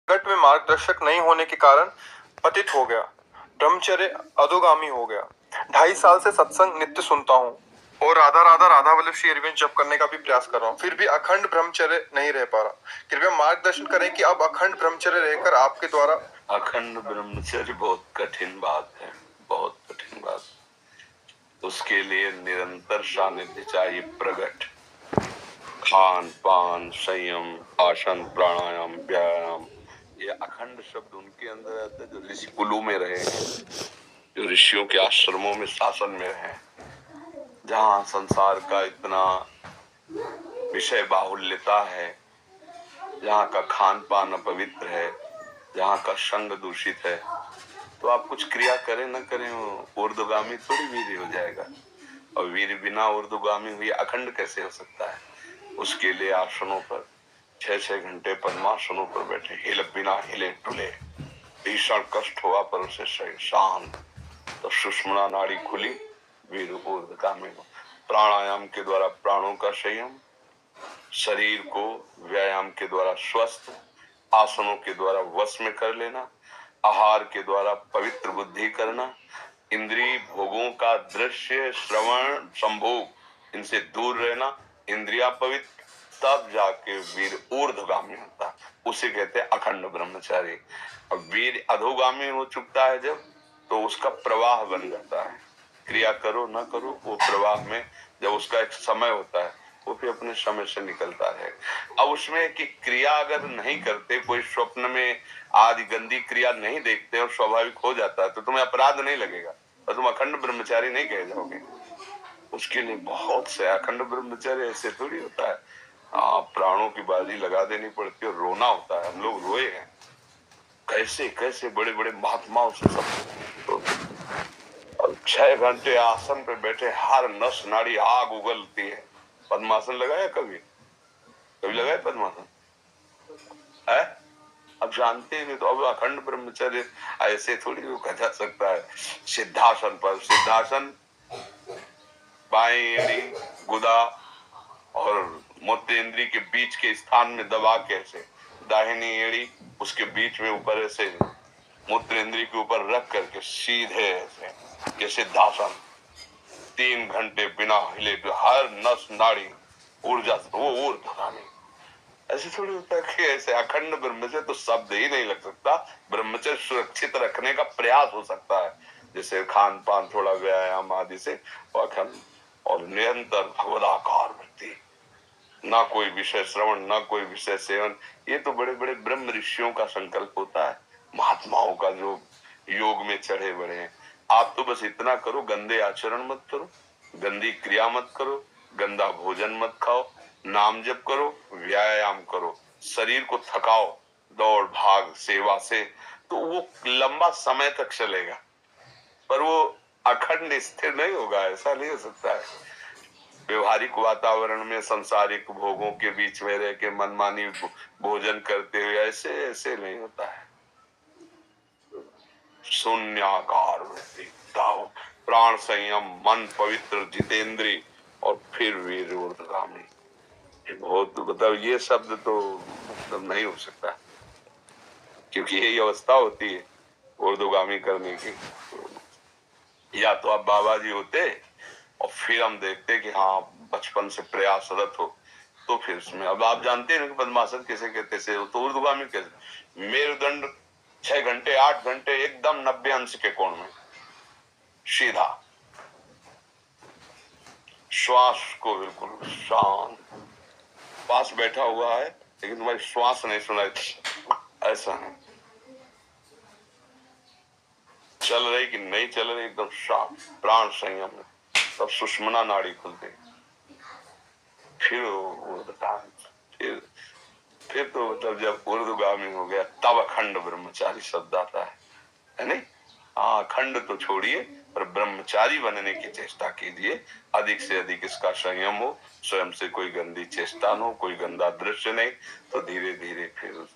संकट में मार्गदर्शक नहीं होने के कारण पतित हो गया, ब्रह्मचर्य अधोगामी हो गया। 2.5 साल से सत्संग नित्य सुनता हूँ और राधा राधा राधा वल्लभ श्री अरविंद जप करने का भी प्रयास कर रहा हूँ, फिर भी अखंड ब्रह्मचर्य नहीं रह पा रहा। कृपया मार्गदर्शन करें कि अब अखंड ब्रह्मचर्य रहकर आपके द्वारा। अखंड ब्रह्मचर्य बहुत कठिन बात है, बहुत कठिन बात। उसके लिए निरंतर सानिध्य चाहिए, प्रगट खान पान संयम आसन प्राणायाम व्यायाम। ये अखंड शब्द उनके अंदर आता है जो ऋषि कुलों में रहे हैं, जो ऋषियों के आश्रमों में शासन में रहे, जहाँ संसार का इतना विषय बाहुल्यता है, जहाँ का खान पान अपवित्र है, जहाँ का संग दूषित है, तो आप कुछ क्रिया करें न करें ऊर्ध्वगामी थोड़ी वीर हो जाएगा। और वीर बिना ऊर्ध्वगामी हुए अखंड कैसे हो सकता है? उसके लिए आसनों पर 6-6 घंटे पद्मासनों पर बैठे, हिल बिना हिले टुले, भीषण कष्ट हुआ पर उसे शांत, तो सुषुम्ना नाड़ी खुली, वीर ऊर्ध्वगामी हो। प्राणायाम के द्वारा प्राणों का संयम, शरीर को व्यायाम के द्वारा स्वस्थ, आसनों के द्वारा वश में कर लेना, आहार के द्वारा पवित्र बुद्धि करना, इंद्रिय भोगों का दृश्य श्रवण संभोग इनसे दूर रहना, इंद्रिया पवित्र, तब जाके वीर ऊर्ध्वगामी होता, उसे कहते हैं अखंड ब्रह्मचारी। अब वीर अधोगामी हो चुकता है जब, तो उसका प्रवाह बन जाता है। क्रिया करो ना करो, वो प्रवाह में जब उसका एक समय होता है, वो फिर अपने समय से निकलता है। अब उसमें कि क्रिया अगर नहीं करते, कोई स्वप्न में आदि गंदी क्रिया नहीं देखते और स्वाभाविक हो जाता है, तो तुम्हें अपराध नहीं लगेगा और तुम अखंड ब्रह्मचारी नहीं कहे जाओगे। उसके लिए बहुत से अखंड ब्रह्मचर्य ऐसे थोड़ी होता है, प्राणों की बाजी लगा देनी पड़ती है, रोना होता है। हम लोग रोए हैं, कैसे कैसे बड़े बड़े महात्माओं से सब, तो 6 घंटे आसन पे बैठे, हर नस नाड़ी आग उगलती है। पद्मासन लगाया कभी? कभी लगाया पद्मासन है? अब जानते हैं तो अब अखंड ब्रह्मचर्य ऐसे थोड़ी रोका जा सकता है। सिद्धासन पर, सिद्धासन बाएं एड़ी गुदा और मूत्र इंद्री के बीच के स्थान में दबा के ऐसे, दाहिनी एड़ी उसके बीच में ऊपर ऐसे मूत्र इंद्री के ऊपर रख करके सीधे ऐसे, ये सिद्धासन 3 घंटे बिना हिले, हर नस नाड़ी ऊर्जा, वो ऊर्ध्वगामी। ऐसे थोड़ी होता है कि ऐसे अखंड ब्रह्मचर्य तो शब्द ही नहीं लग सकता। ब्रह्मचर्य सुरक्षित रखने का प्रयास हो सकता है, जैसे खान पान, थोड़ा व्यायाम आदि से अखंड और निरंतर भगवदाकार वृत्ति, ना कोई विषय श्रवण, ना कोई विषय सेवन। ये तो बड़े बड़े ब्रह्म ऋषियों का संकल्प होता है, महात्माओं का जो योग में चढ़े बड़े हैं। आप तो बस इतना करो, गंदे आचरण मत करो, गंदी क्रिया मत करो, गंदा भोजन मत खाओ, नाम जप करो, व्यायाम करो, शरीर को थकाओ दौड़ भाग सेवा से, तो वो लंबा समय तक चलेगा, पर वो अखंड स्थिर नहीं होगा। ऐसा नहीं हो सकता है। व्यवहारिक वातावरण में सांसारिक भोगों के बीच में रह के मनमानी भोजन करते हुए ऐसे ऐसे नहीं होता है। शून्याकार वृत्ति, प्राण संयम, मन पवित्र, जितेंद्री और फिर वीर ऊर्ध्वगामी। बहुत मतलब ये शब्द तो मतलब नहीं हो सकता, क्योंकि यही अवस्था होती है ऊर्ध्वगामी करने की। या तो आप बाबा जी होते और फिर हम देखते कि हाँ बचपन से प्रयासरत हो, तो फिर उसमें। अब आप जानते हैं कि पद्मासन कैसे कहते से, तो ऊर्ध्वगामी कैसे? मेरुदंड 6 घंटे 8 घंटे एकदम 90 अंश के कोण में सीधा, श्वास को बिल्कुल शांत, पास बैठा हुआ है लेकिन तुम्हारी श्वास नहीं सुनाई, ऐसा है। चल रही कि नहीं चल रही, एकदम शांत, प्राण संयम में, तब सुषुम्ना नाड़ी खुलती, फिर फिर तो मतलब जब ऊर्ध्वगामी हो गया तब अखंड ब्रह्मचारी शब्द आता है नहीं? हाँ, अखंड तो छोड़िए, पर ब्रह्मचारी बनने की चेष्टा कीजिए। अधिक से अधिक इसका संयम हो, स्वयं से कोई गंदी चेष्टा न हो, कोई गंदा दृश्य नहीं, तो धीरे धीरे फिर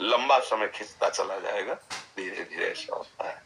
लंबा समय खिंचता चला जाएगा। धीरे धीरे ऐसा होता है।